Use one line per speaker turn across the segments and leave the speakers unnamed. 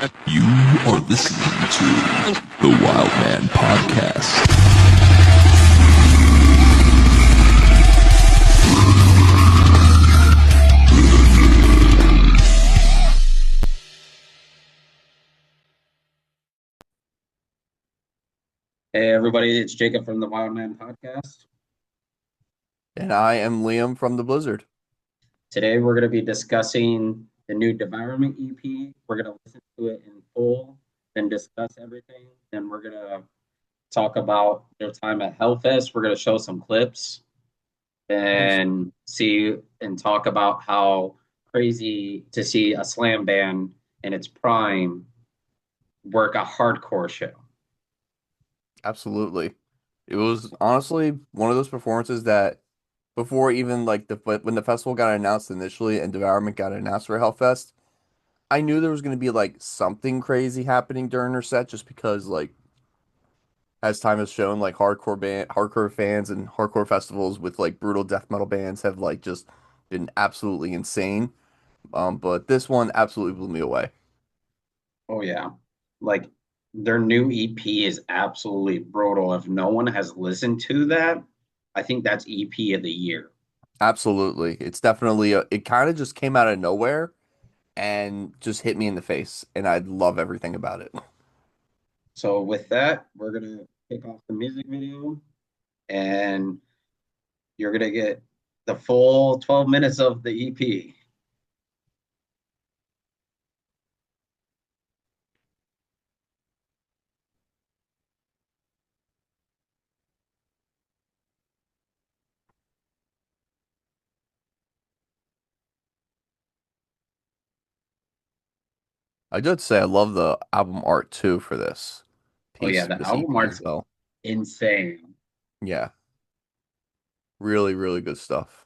You are listening to the Wild Man Podcast.
Hey everybody, it's Jacob from the Wild Man Podcast.
And I am Liam from the Blizzard.
Today we're going to be discussing the new Devourment EP. We're going to listen to it in full, then discuss everything. Then we're going to talk about their time at Hellfest. We're going to show some clips
Nice.
and see and talk about how crazy to see a slam band in its prime work a hardcore show.
Absolutely. It was honestly one of those performances that before even like when the festival got announced initially and Devourment got announced for Hellfest, I knew there was going to be like something crazy happening during her set just because like as time has shown like hardcore fans and hardcore festivals with like brutal death metal bands have like just been absolutely insane. But this one absolutely blew me away.
Oh yeah. Like their new EP is absolutely brutal. If no one has listened to that, I think that's EP of the year.
Absolutely. It's definitely it kind of just came out of nowhere and just hit me in the face, and I love everything about it.
So with that, we're gonna kick off the music video and you're gonna get the full 12 minutes of the EP.
I did say I love the album art too for
Oh yeah,
for
the
this
album
EP as
art's
well.
insane.
Yeah, really, really good stuff.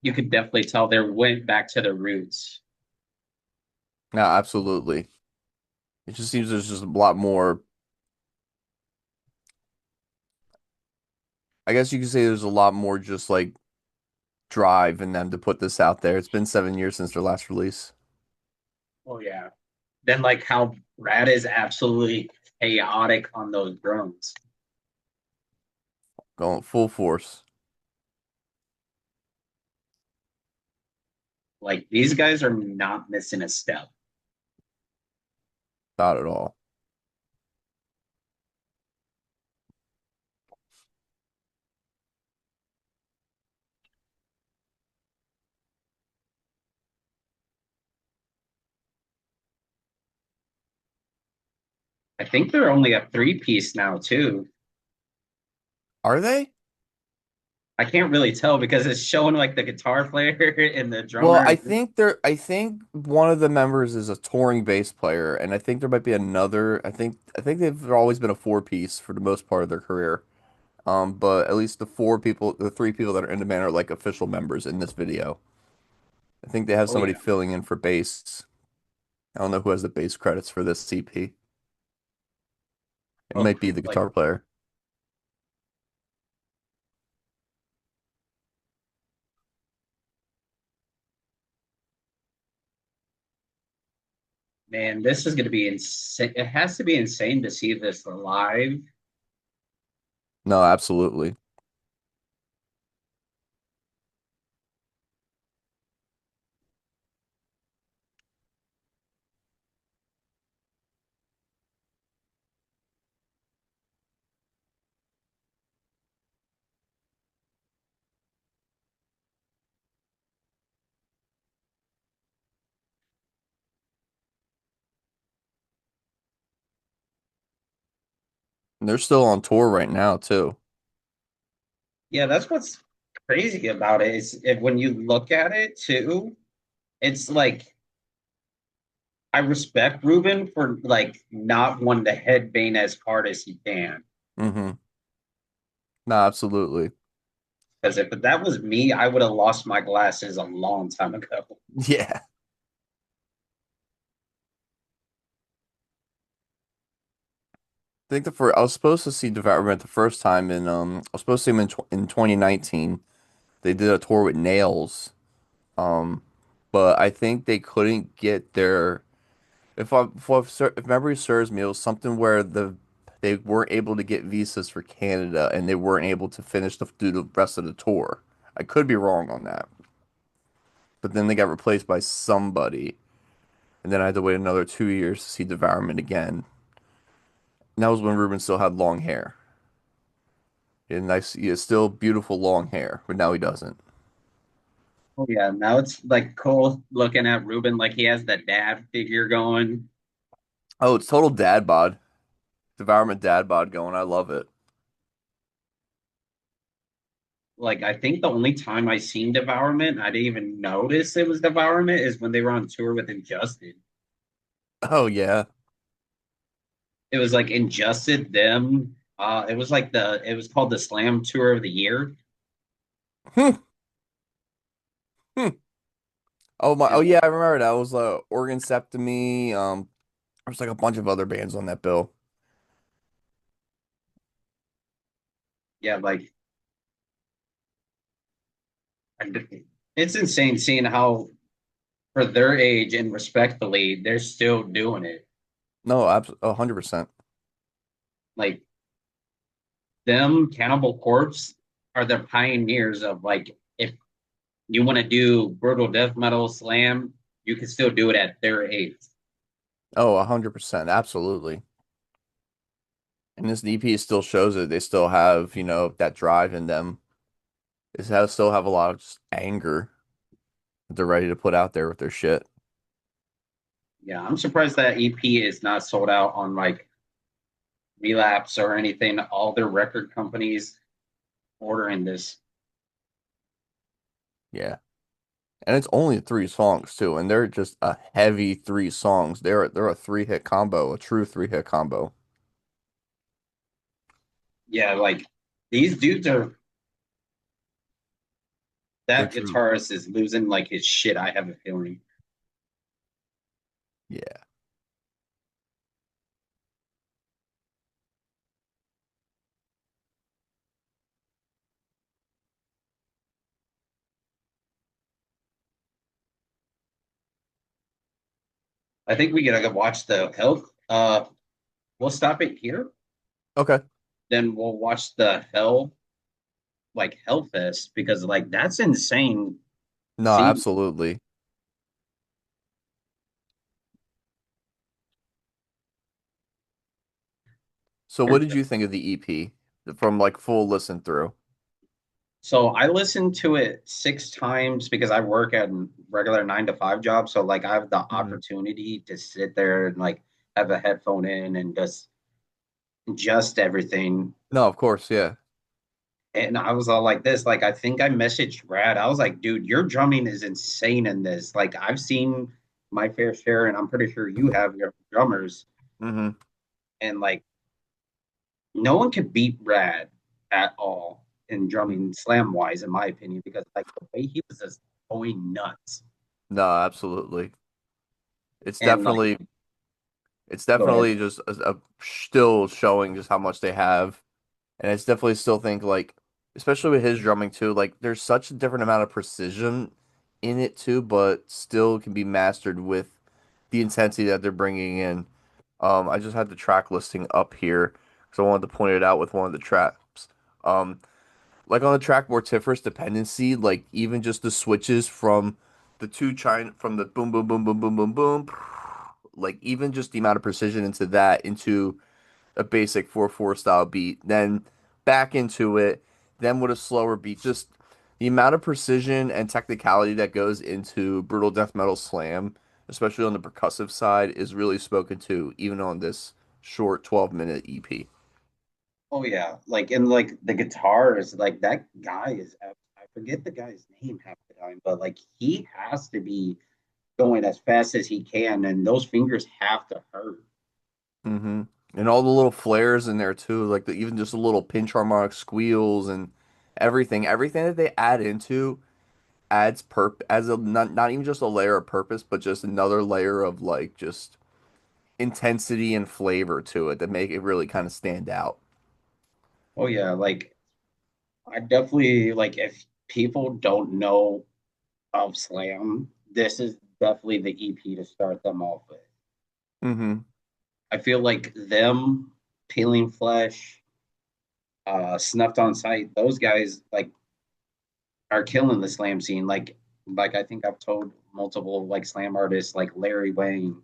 You could definitely tell they went back to the roots.
Yeah, absolutely. It just seems there's just a lot more. I guess you could say there's a lot more just like drive in them to put this out there. It's been 7 years since their last release.
Oh yeah. Then like how Brad is absolutely chaotic on those drums.
Going full force.
Like these guys are not missing a step.
Not at all.
I think they're only a three-piece now too.
Are they?
I can't really tell because it's showing like the guitar player and the
Well,
drummer.
I think one of the members is a touring bass player, and I think there might be another. I think they've always been a four piece for the most part of their career. But at least the three people that are in the band are like official members in this video. I think they have
Oh
somebody
yeah.
filling in for bass. I don't know who has the bass credits for this CP. It
Oh,
might be the
like
guitar player.
man, this is gonna be insane. It has to be insane to see this live.
No, absolutely. And they're still on tour right now too.
Yeah, that's what's crazy about it is when you look at it too, it's like I respect Ruben for like not wanting to headbang as hard as he can.
Mm-hmm. No, absolutely.
Because if that was me, I would have lost my glasses a long time ago.
Yeah. I think the first I was supposed to see Devourment the first time in I was supposed to see him in 2019. They did a tour with Nails. Um, but I think they couldn't get their if memory serves me, it was something where they weren't able to get visas for Canada and they weren't able to do the rest of the tour. I could be wrong on that, but then they got replaced by somebody, and then I had to wait another 2 years to see Devourment again. And that was when Ruben still had long hair. He had nice, he has still beautiful long hair, but now he doesn't.
Oh yeah, now it's like cool looking at Ruben like he has the dad figure going.
Oh, it's total dad bod. Devourment dad bod going. I love it.
Like I think the only time I seen Devourment, I didn't even notice it was Devourment, is when they were on tour with Injustice.
Oh yeah.
It was like Injustice, them. It was like it was called the Slam Tour of the Year.
Hmm, hmm. Oh my. Oh
And
yeah, I remember that. It was Organ Septimi. There's like a bunch of other bands on that bill.
yeah, like it's insane seeing how for their age and respectfully, they're still doing it.
No, absolutely, 100%.
Like them, Cannibal Corpse are the pioneers of like if you want to do brutal death metal slam, you can still do it at their age.
Oh, 100%. Absolutely. And this EP still shows it. They still have, that drive in them. Still have a lot of just anger that they're ready to put out there with their shit.
Yeah, I'm surprised that EP is not sold out on like Relapse or anything. All their record companies ordering this.
Yeah. And it's only three songs too, and they're just a heavy three songs. They're a three-hit combo, a true three-hit combo.
Yeah, like these dudes are
They're
that
true.
guitarist is losing like his shit, I have a feeling.
Yeah.
I think we gotta watch the health. We'll stop it here.
Okay.
Then we'll watch the Hellfest because like that's insane.
No,
See,
absolutely. So what did you think of the EP from like full listen through?
so I listened to it 6 times because I work at a regular 9 to 5 job. So like I have the
Hmm.
opportunity to sit there and like have a headphone in and just adjust everything.
No, of course, yeah.
And I was all like this, like I think I messaged Brad. I was like, dude, your drumming is insane in this. Like I've seen my fair share, and I'm pretty sure you have your drummers,
Hmm.
and like no one could beat Brad at all in drumming slam wise, in my opinion, because like the way he was just going nuts.
No, absolutely. It's
And like,
definitely it's
go ahead.
definitely just still showing just how much they have. And it's definitely still think like, especially with his drumming too, like there's such a different amount of precision in it too, but still can be mastered with the intensity that they're bringing in. I just had the track listing up here because I wanted to point it out with one of the tracks. Um, like on the track Mortiferous Dependency, like even just the switches from the from the boom boom boom boom boom boom boom, like even just the amount of precision into a basic 4/4 style beat, then back into it, then with a slower beat. Just the amount of precision and technicality that goes into brutal death metal slam, especially on the percussive side, is really spoken to even on this short 12-minute EP.
Oh yeah, like and like the guitar is like that guy is. I forget the guy's name half the time, but like he has to be going as fast as he can, and those fingers have to hurt.
Hmm. And all the little flares in there too, like even just the little pinch harmonic squeals and everything that they add into adds a not even just a layer of purpose, but just another layer of like just intensity and flavor to it that make it really kind of stand out.
Oh yeah, like I definitely like if people don't know of Slam, this is definitely the EP to start them off with.
Hmm.
I feel like them, Peeling Flesh, Snuffed on Sight, those guys like are killing the slam scene. Like I think I've told multiple like slam artists like Larry Wayne.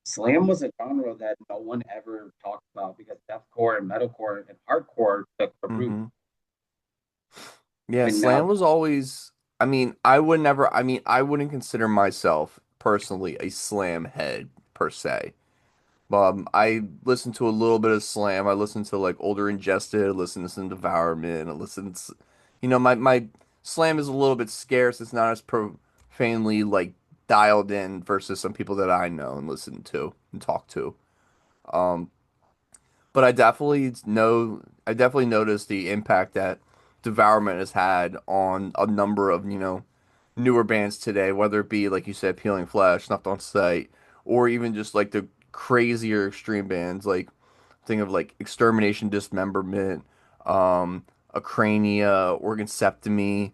Slam was a genre that no one ever talked about because deathcore and metalcore and hardcore took the root.
Hmm. Yeah,
And
Slam
now,
was always, I mean, I wouldn't consider myself personally a Slam head per se. I listened to a little bit of Slam. I listened to like older Ingested, listened to some Devourment, I listened to, my Slam is a little bit scarce. It's not as profanely like dialed in versus some people that I know and listen to and talk to. Um, but I definitely noticed the impact that Devourment has had on a number of, newer bands today, whether it be like you said, Peeling Flesh, Snuffed on Sight, or even just like the crazier extreme bands like think of like Extermination Dismemberment, um, Acrania, Organ Septomy,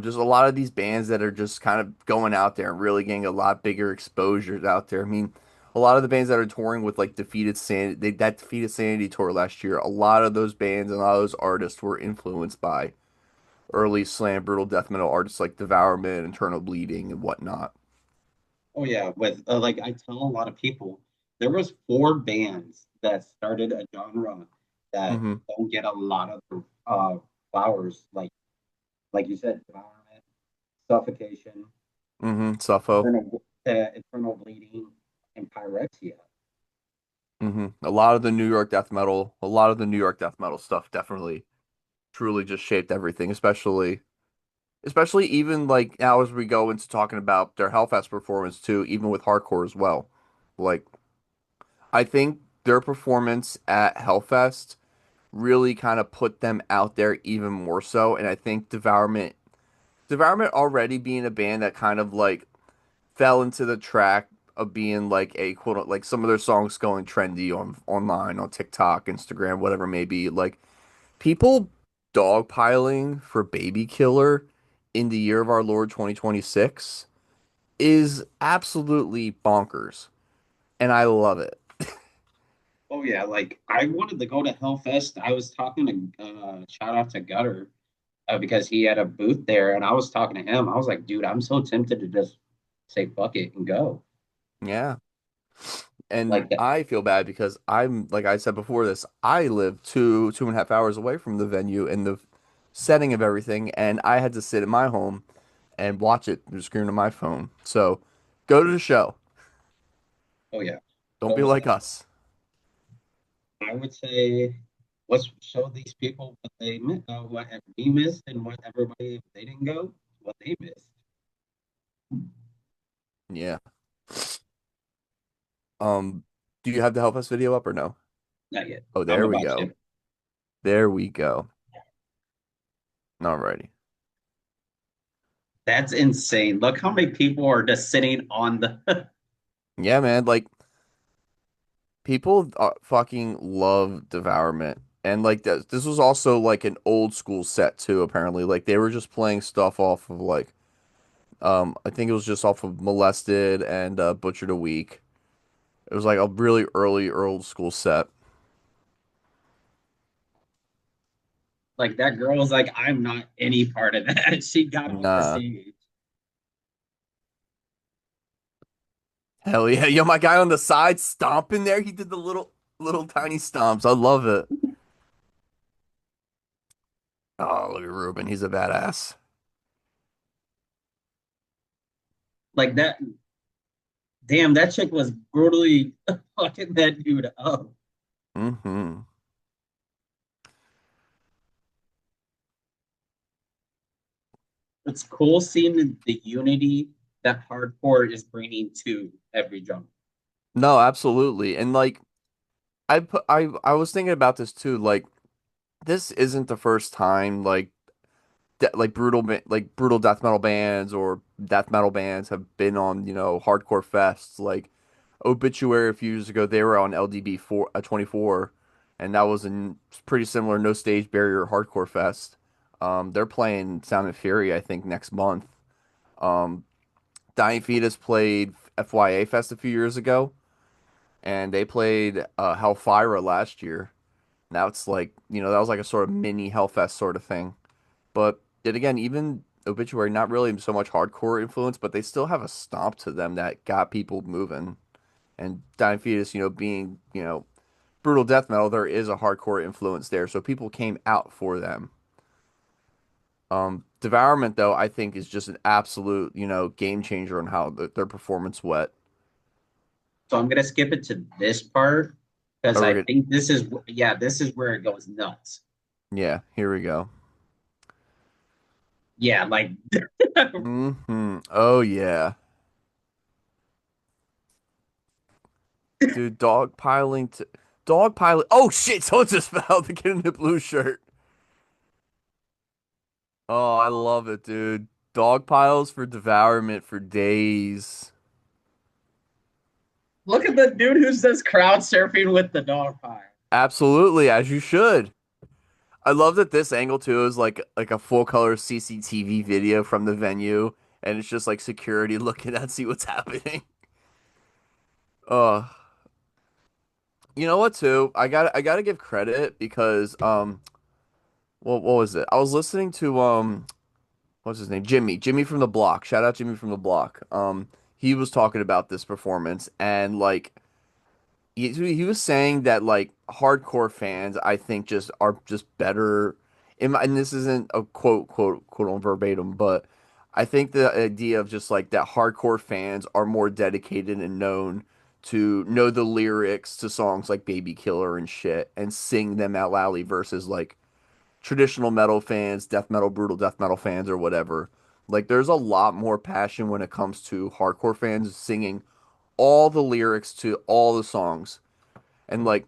just a lot of these bands that are just kind of going out there and really getting a lot bigger exposures out there. I mean, a lot of the bands that are touring with like Defeated Sanity, that Defeated Sanity tour last year, a lot of those bands and a lot of those artists were influenced by early slam brutal death metal artists like Devourment, Internal Bleeding, and whatnot.
oh yeah, with like I tell a lot of people, there was four bands that started a genre that
Mm-hmm.
don't get a lot of flowers, like you said, Environment, Suffocation,
Mm-hmm. Suffo.
Eternal Bleeding, and Pyrexia.
Mm-hmm. A lot of the New York death metal stuff definitely truly just shaped everything, especially even like now as we go into talking about their Hellfest performance too, even with hardcore as well. Like I think their performance at Hellfest really kind of put them out there even more so, and I think Devourment already being a band that kind of like fell into the track of being like a quote like some of their songs going trendy online on TikTok, Instagram, whatever it may be. Like people dogpiling for Babykiller in the year of our Lord 2026 is absolutely bonkers, and I love it.
Oh yeah, like I wanted to go to Hellfest. I was talking to shout out to Gutter because he had a booth there, and I was talking to him. I was like, dude, I'm so tempted to just say fuck it and go.
Yeah. And
Like that.
I feel bad because I'm, like I said before this, I live 2.5 hours away from the venue and the setting of everything, and I had to sit at my home and watch it through the screen of my phone. So go to the show.
Oh yeah.
Don't be
So
like us.
I would say let's show these people what what we missed, and what everybody if they didn't go, what they missed.
Yeah. Um, do you have the Help Us video up or no?
Not yet.
Oh,
I'm
there we
about
go.
to.
There we go. Alrighty.
That's insane. Look how many people are just sitting on the.
Yeah, man. Like people fucking love Devourment. And like this was also like an old school set too, apparently. Like they were just playing stuff off of like I think it was just off of Molested and Butchered a Week. It was like a really early old school set.
Like that girl was like, I'm not any part of that. She got off the
Nah.
stage.
Hell yeah. Yo, my guy on the side stomping there. He did the little tiny stomps. I love it. Oh, look at Ruben. He's a badass.
Like that. Damn, that chick was brutally fucking that dude up.
Mm-hmm.
It's cool seeing the unity that hardcore is bringing to every genre.
No, absolutely. And like I was thinking about this too. Like this isn't the first time like brutal death metal bands or death metal bands have been on, hardcore fests. Like Obituary a few years ago, they were on LDB 24, and that was a pretty similar no stage barrier hardcore fest. They're playing Sound and Fury, I think, next month. Um, Dying Fetus played FYA Fest a few years ago, and they played Hellfire last year. Now it's like, that was like a sort of mini Hellfest sort of thing. But yet again, even Obituary, not really so much hardcore influence, but they still have a stomp to them that got people moving. And Dying Fetus, being, brutal death metal, there is a hardcore influence there. So people came out for them. Devourment, though, I think is just an absolute, game changer on how their performance went.
So I'm gonna skip it to this part because
Oh, we're
I
good.
think this is where it goes nuts.
Yeah, here we go.
Yeah, like
Oh, yeah. Dude, dogpiling. Oh, shit. Someone just fell to get in the blue shirt. Oh, I love it, dude. Dog piles for devourment for days.
look at the dude who's just crowd surfing with the dog pile.
Absolutely, as you should. I love that this angle too is like a full color CCTV video from the venue, and it's just like security looking at see what's happening. Uh, you know what too? I gotta give credit because what was it? I was listening to what's his name? Jimmy from the Block. Shout out Jimmy from the Block. He was talking about this performance and like he was saying that like hardcore fans, I think, just are just better. And this isn't a quote on verbatim, but I think the idea of just like that hardcore fans are more dedicated and known to know the lyrics to songs like Babykiller and shit and sing them out loudly versus like traditional metal fans, death metal, brutal death metal fans, or whatever. Like, there's a lot more passion when it comes to hardcore fans singing all the lyrics to all the songs. And like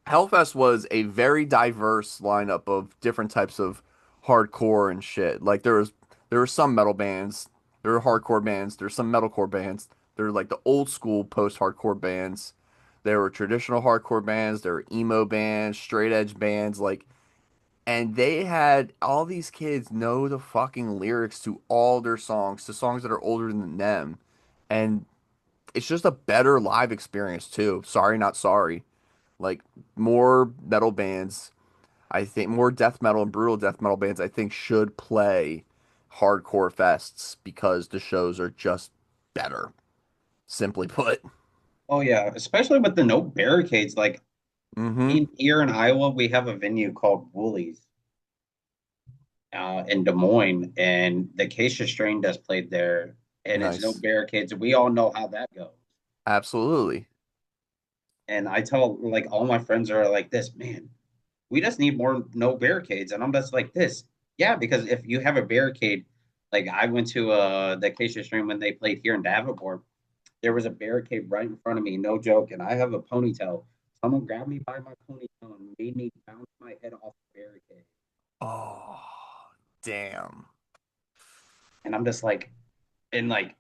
Hellfest was a very diverse lineup of different types of hardcore and shit. Like there were some metal bands, there were hardcore bands, there's some metalcore bands. There were like the old school post-hardcore bands. There were traditional hardcore bands, there were emo bands, straight edge bands, like and they had all these kids know the fucking lyrics to all their songs, to songs that are older than them. And it's just a better live experience too. Sorry, not sorry. Like more metal bands, I think more death metal and brutal death metal bands, I think should play hardcore fests because the shows are just better. Simply put.
Oh yeah, especially with the no barricades. Like
Mm-hmm.
here in Iowa, we have a venue called Woolies in Des Moines, and the Acacia Strain does played there, and it's no
Nice.
barricades. We all know how that goes.
Absolutely.
And I tell like all my friends are like this, man. We just need more no barricades, and I'm just like this. Yeah, because if you have a barricade, like I went to the Acacia Strain when they played here in Davenport, there was a barricade right in front of me, no joke, and I have a ponytail. Someone grabbed me by my ponytail and made me bounce my head off the barricade.
Oh, damn.
And I'm just like, and like,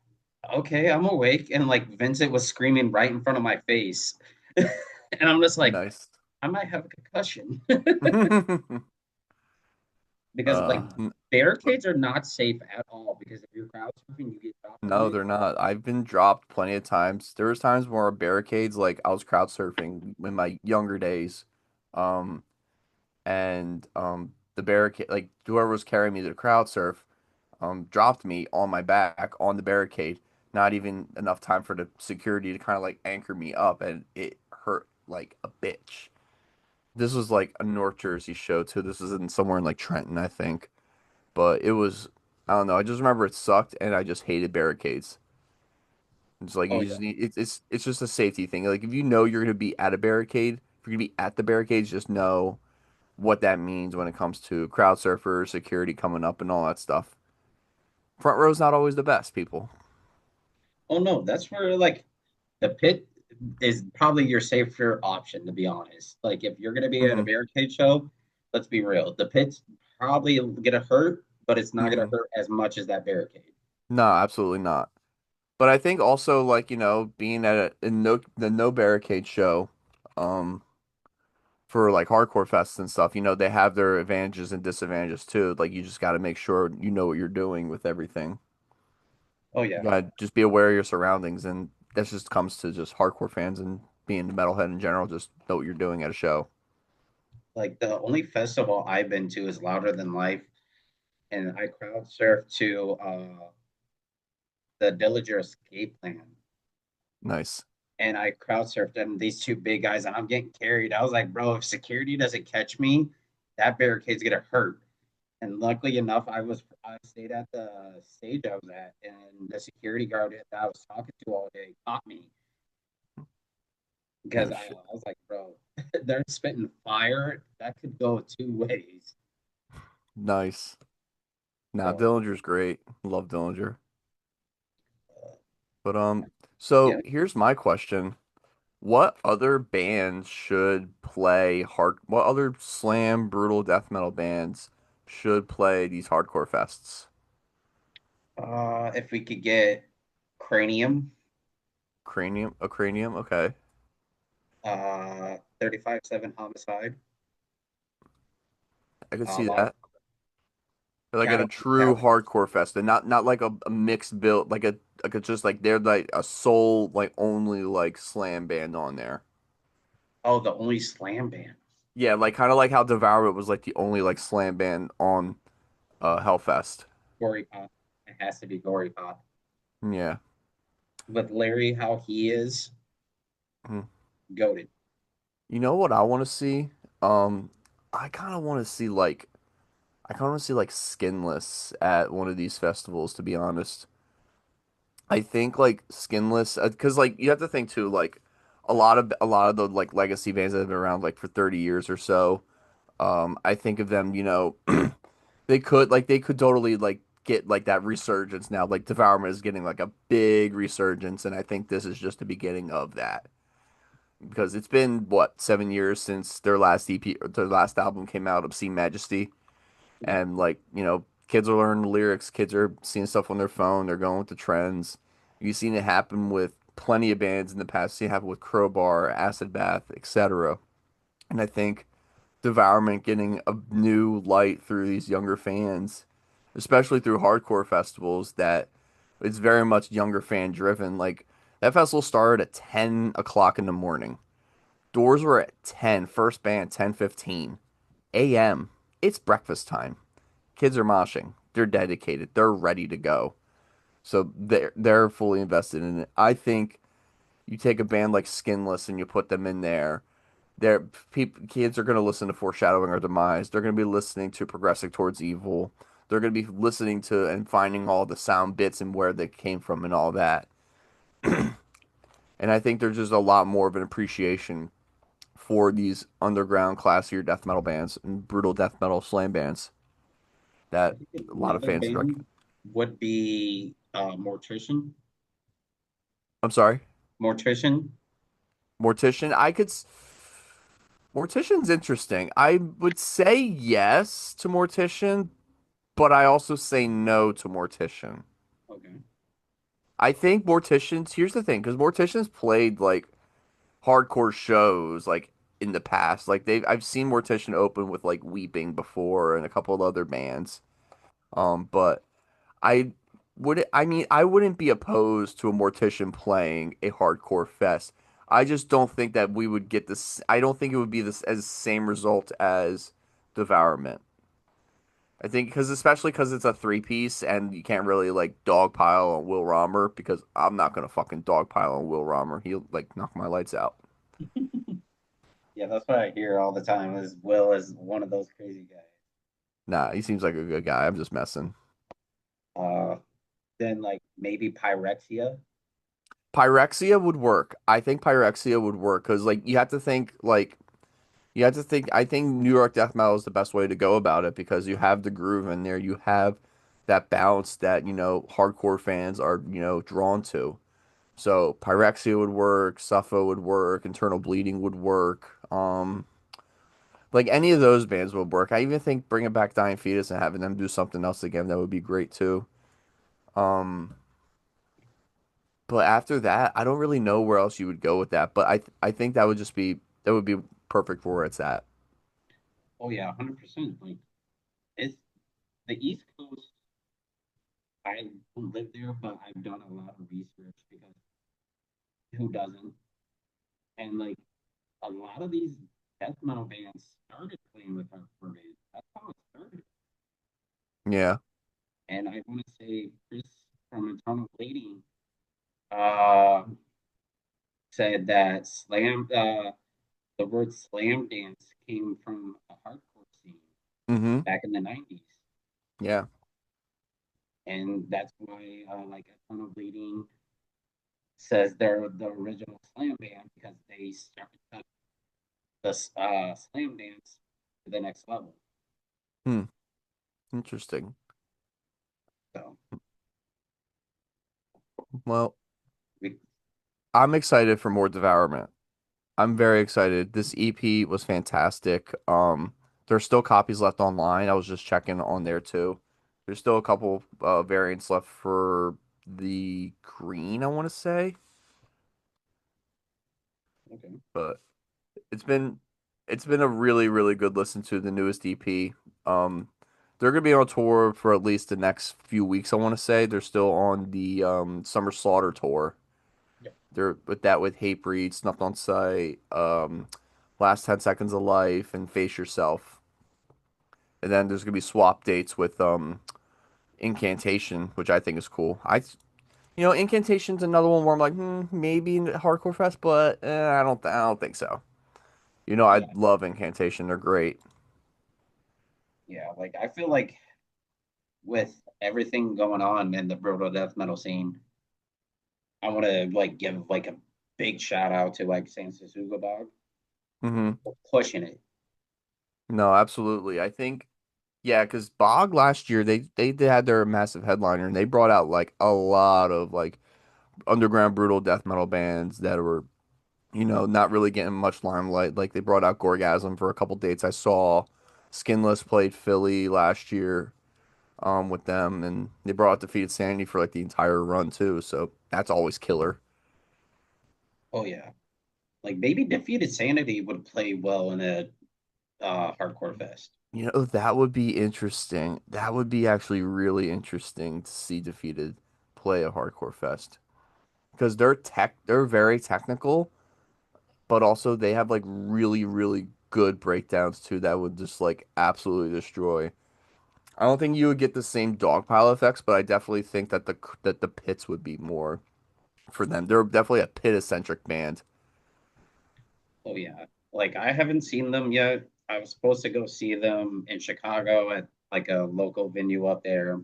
okay, I'm awake. And like Vincent was screaming right in front of my face. And I'm just like,
Nice.
I might have a concussion
uh,
because like
n-
barricades are not safe at all because if you're crowd surfing, you get dropped on
no,
it.
they're not. I've been dropped plenty of times. There was times where barricades, like I was crowd surfing in my younger days, um, and the barricade, like whoever was carrying me to the crowd surf, dropped me on my back on the barricade. Not even enough time for the security to kind of like anchor me up, and it hurt like a bitch. This was like a North Jersey show too. This was in somewhere in like Trenton, I think. But it was, I don't know. I just remember it sucked, and I just hated barricades. It's like
Oh
you
yeah.
just need it's just a safety thing. Like if you know you're gonna be at a barricade, if you're gonna be at the barricades, just know what that means when it comes to crowd surfers, security coming up, and all that stuff. Front row's not always the best, people.
Oh no, that's where like the pit is probably your safer option, to be honest. Like if you're gonna be at a
Hmm.
barricade show, let's be real. The pit's probably gonna hurt, but it's not gonna
Hmm.
hurt as much as that barricade.
No, absolutely not. But I think also like, being at the No Barricade show, um, for like hardcore fests and stuff, they have their advantages and disadvantages too. Like you just got to make sure you know what you're doing with everything.
Oh
You
yeah.
gotta just be aware of your surroundings, and that just comes to just hardcore fans and being a metalhead in general. Just know what you're doing at a show.
Like the only festival I've been to is Louder Than Life, and I crowd surfed to the Dillinger Escape Plan.
Nice.
And I crowd surfed and these two big guys, and I'm getting carried. I was like, bro, if security doesn't catch me, that barricade's gonna hurt. And luckily enough, I stayed at the stage I was at, and the security guard that I was talking to all day caught me because
No
I,
shit.
I was like, bro, they're spitting fire. That could go two ways.
Nice. Nah,
So
Dillinger's great. Love Dillinger.
uh,
But
yeah,
so here's my question. What other bands should play what other slam brutal death metal bands should play these hardcore fests?
if we could get Cranium,
Cranium, okay.
35-7 Homicide,
I could
a
see
lot of
that. Like at a
Cattle
true
Cattle.
hardcore fest, and not like a mixed build, like a just like they're like a sole like only like slam band on there.
Oh, the only slam band.
Yeah, like kind of like how Devour was like the only like slam band on Hellfest.
Gory Pop. It has to be Gory Pop.
Yeah.
With Larry, how he is,
Mhm.
goaded.
You know what I want to see? Um, I kind of want to see like I kind of want to see like Skinless at one of these festivals, to be honest. I think like Skinless, because like you have to think too, like a lot of the like legacy bands that have been around like for 30 years or so. I think of them, they could totally like get like that resurgence now. Like Devourment is getting like a big resurgence, and I think this is just the beginning of that because it's been what 7 years since their last EP, or their last album came out, Obscene Majesty, and like kids are learning the lyrics, kids are seeing stuff on their phone, they're going with the trends. You've seen it happen with plenty of bands in the past. You've seen it happen with Crowbar, Acid Bath, etc. And I think Devourment getting a new light through these younger fans, especially through hardcore festivals, that it's very much younger fan driven. Like that festival started at 10 o'clock in the morning. Doors were at 10, first band 10:15 a.m. It's breakfast time. Kids are moshing. They're dedicated. They're ready to go. So they're fully invested in it. I think you take a band like Skinless and you put them in there. Kids are going to listen to Foreshadowing Our Demise. They're going to be listening to Progressing Towards Evil. They're going to be listening to and finding all the sound bits and where they came from and all that. And I think there's just a lot more of an appreciation for these underground, classier death metal bands and brutal death metal slam bands
I
that
think
a lot of
another
fans
band would be Mortician.
I'm sorry.
Mortician.
Mortician. Mortician's interesting. I would say yes to Mortician, but I also say no to Mortician.
Okay.
I think Morticians, here's the thing, because Morticians played like hardcore shows like in the past. Like I've seen Mortician open with like Weeping before and a couple of other bands. But I I wouldn't be opposed to a Mortician playing a hardcore fest. I just don't think that we would get this. I don't think it would be this as same result as Devourment. I think especially because it's a three piece and you can't really like dogpile on Will Romer because I'm not gonna fucking dogpile on Will Romer. He'll like knock my lights out.
Yeah, that's what I hear all the time. Is Will is one of those crazy guys.
Nah, he seems like a good guy. I'm just messing.
Uh, then like maybe Pyrexia.
Pyrexia would work. I think Pyrexia would work because like you have to think. I think New York death metal is the best way to go about it because you have the groove in there. You have that bounce that hardcore fans are drawn to. So Pyrexia would work. Suffer would work. Internal Bleeding would work. Like any of those bands would work. I even think bringing back Dying Fetus and having them do something else again that would be great too. Um, But after that, I don't really know where else you would go with that. But I think that would be perfect for where it's at.
Oh yeah, 100%. Like it's the East Coast. I don't live there, but I've done a lot of research because who doesn't? And like a lot of these death metal bands started playing with hardcore bands. That's how it started.
Yeah.
And I want to say Chris from Eternal Bleeding uh, said that the word slam dance came from a hardcore scene
Mm-hmm.
back in the 90s.
Yeah.
And that's why like Eternal Bleeding says they're the original slam band because they started the slam dance to the next level.
Hmm. Interesting.
So
Well,
we,
I'm excited for more Devourment. I'm very excited. This EP was fantastic. There's still copies left online. I was just checking on there too. There's still a couple variants left for the green, I want to say,
okay.
but it's been it's been a really really good listen to the newest EP. Um, they're gonna be on tour for at least the next few weeks. I want to say they're still on the Summer Slaughter tour.
Yep.
They're with that with Hatebreed, Snuffed on Sight, Last 10 Seconds of Life, and Face Yourself. And then there's gonna be swap dates with Incantation, which I think is cool. Incantation's another one where I'm like, maybe Hardcore Fest, but I don't think so. I
Yeah,
love Incantation. They're great.
yeah. Like I feel like with everything going on in the brutal death metal scene, I want to like give like a big shout out to like Saint Susuga Dog
Hmm.
for pushing it.
No, absolutely. I think, yeah, because Bog last year they had their massive headliner and they brought out like a lot of like underground brutal death metal bands that were not really getting much limelight. Like they brought out Gorgasm for a couple dates I saw. Skinless played Philly last year with them, and they brought out Defeated Sanity for like the entire run too. So that's always killer.
Oh yeah, like maybe Defeated Sanity would play well in a hardcore fest.
That would be interesting. That would be actually really interesting to see Defeated play a hardcore fest because they're very technical, but also they have like really really good breakdowns too that would just like absolutely destroy. I don't think you would get the same dogpile effects, but I definitely think that the pits would be more for them. They're definitely a pit eccentric band.
Oh yeah, like I haven't seen them yet. I was supposed to go see them in Chicago at like a local venue up there.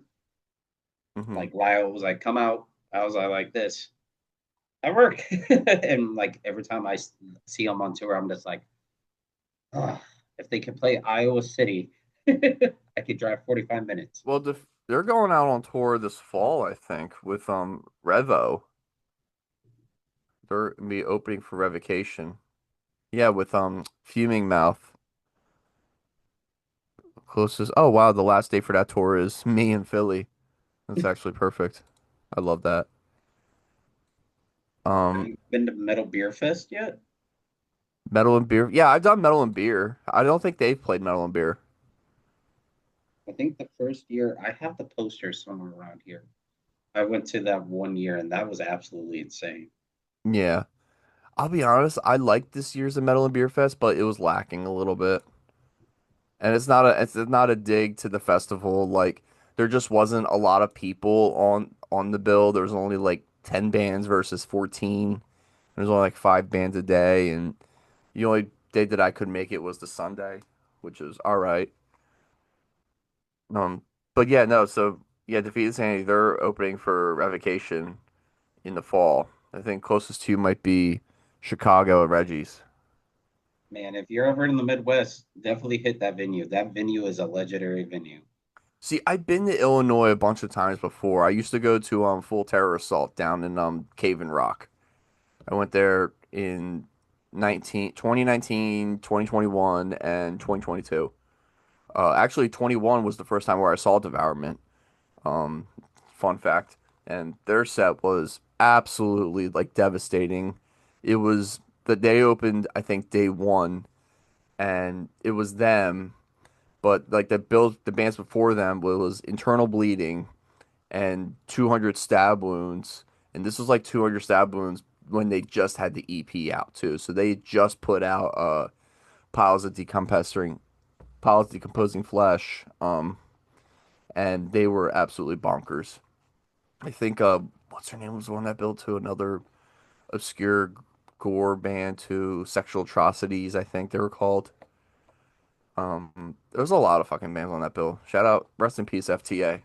Hmm.
Like Lyle was like, "Come out." I was like this. I work, and like every time see them on tour, I'm just like, oh, if they could play Iowa City, I could drive 45 minutes.
Well, they're going out on tour this fall, I think, with Revo. They're gonna be opening for Revocation. Yeah, with Fuming Mouth. Closest. Oh wow, the last day for that tour is me in Philly. That's actually perfect. I love that.
Have
Um,
you been to Metal Beer Fest yet?
Metal and Beer. Yeah, I've done Metal and Beer. I don't think they've played Metal and Beer.
I think the first year I have the poster somewhere around here. I went to that one year and that was absolutely insane.
Yeah. I'll be honest, I liked this year's Metal and Beer Fest, but it was lacking a little bit. And it's not a dig to the festival. Like there just wasn't a lot of people on the bill. There was only like 10 bands versus 14. There's only like 5 bands a day, and the only day that I could make it was the Sunday, which is all right. Um, but yeah, no, so yeah, Defeated Sanity, they're opening for Revocation in the fall. I think closest to you might be Chicago at Reggie's.
Man, if you're ever in the Midwest, definitely hit that venue. That venue is a legendary venue.
See, I've been to Illinois a bunch of times before. I used to go to Full Terror Assault down in Cave and Rock. I went there in 2019, 2021, and 2022. Actually, 21 was the first time where I saw Devourment. Um, Fun fact. And their set was absolutely like devastating. It was the day opened, I think day one, and it was them, but like the bands before them was Internal Bleeding and 200 Stab Wounds, and this was like 200 Stab Wounds when they just had the EP out too. So they just put out Piles of Decomposing Flesh, and they were absolutely bonkers. I think what's her name was the one that built to another obscure gore band to Sexual Atrocities, I think they were called. There was a lot of fucking bands on that bill. Shout out, rest in peace, FTA.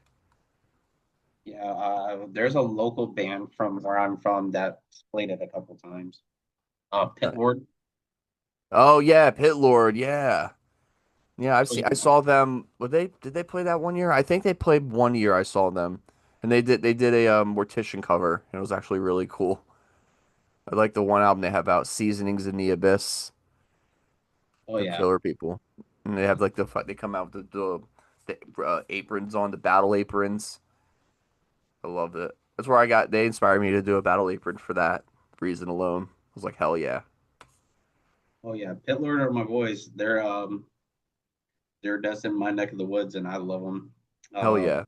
Yeah, there's a local band from where I'm from that played it a couple times. Pit Lord.
Oh yeah, Pit Lord, yeah. Yeah,
Oh,
I
yeah.
saw them. Did they play that one year? I think they played one year I saw them. And they did a Mortician cover, and it was actually really cool. I like the one album they have out, Seasonings in the Abyss.
Oh
They're
yeah.
killer people. And they have like they come out with the aprons on, the battle aprons. I loved it. That's where they inspired me to do a battle apron for that reason alone. I was like, hell yeah.
Oh yeah. Pit Lord are my boys. They're just in my neck of the woods, and I love them.
Hell
Uh,
yeah.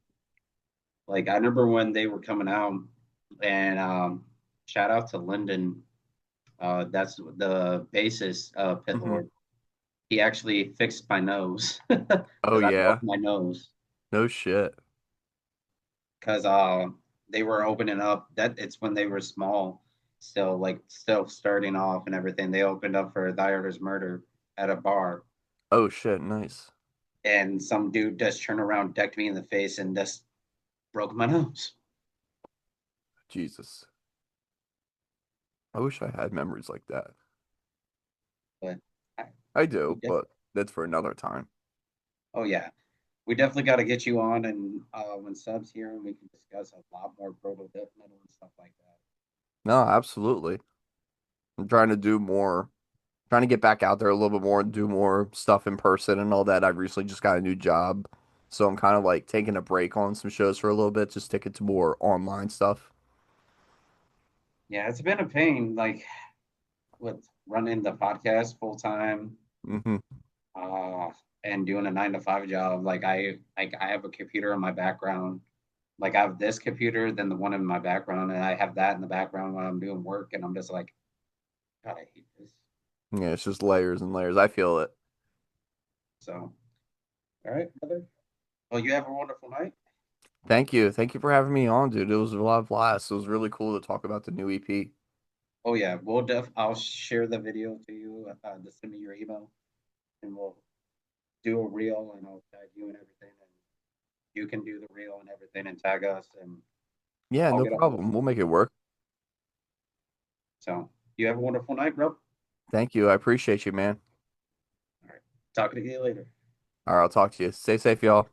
like I remember when they were coming out, and shout out to Lyndon. That's the bassist of Pit
Hmm.
Lord. He actually fixed my nose
Oh
because I broke
yeah.
my nose
No shit.
because they were opening up. That it's when they were small, still still starting off and everything. They opened up for Thy Art Is Murder at a bar,
Oh shit, nice.
and some dude just turned around, decked me in the face, and just broke my nose.
Jesus. I wish I had memories like that.
But I,
I
we
do,
def-
but that's for another time.
oh yeah, we definitely got to get you on, and when subs here, and we can discuss a lot more proto death metal and stuff like that.
No, absolutely. I'm trying to do more, trying to get back out there a little bit more and do more stuff in person and all that. I've recently just got a new job. So I'm kind of like taking a break on some shows for a little bit, just sticking to more online stuff.
Yeah, it's been a pain, like with running the podcast full time,
Hmm.
uh, and doing a 9 to 5 job. I have a computer in my background. Like I have this computer, then the one in my background, and I have that in the background when I'm doing work, and I'm just like, God, I hate this.
Yeah, it's just layers and layers. I feel it.
So, all right, brother. Well, you have a wonderful night.
Thank you. Thank you for having me on, dude. It was a lot of blast. It was really cool to talk about the new EP.
Oh yeah, I'll share the video to you. Just send me your email, and we'll do a reel, and I'll tag you and everything, and you can do the reel and everything, and tag us, and
Yeah,
I'll
no
get a hold of
problem.
them.
We'll make it work.
So, you have a wonderful night, bro. All
Thank you. I appreciate you, man.
right, talking to you later.
All right, I'll talk to you. Stay safe, y'all.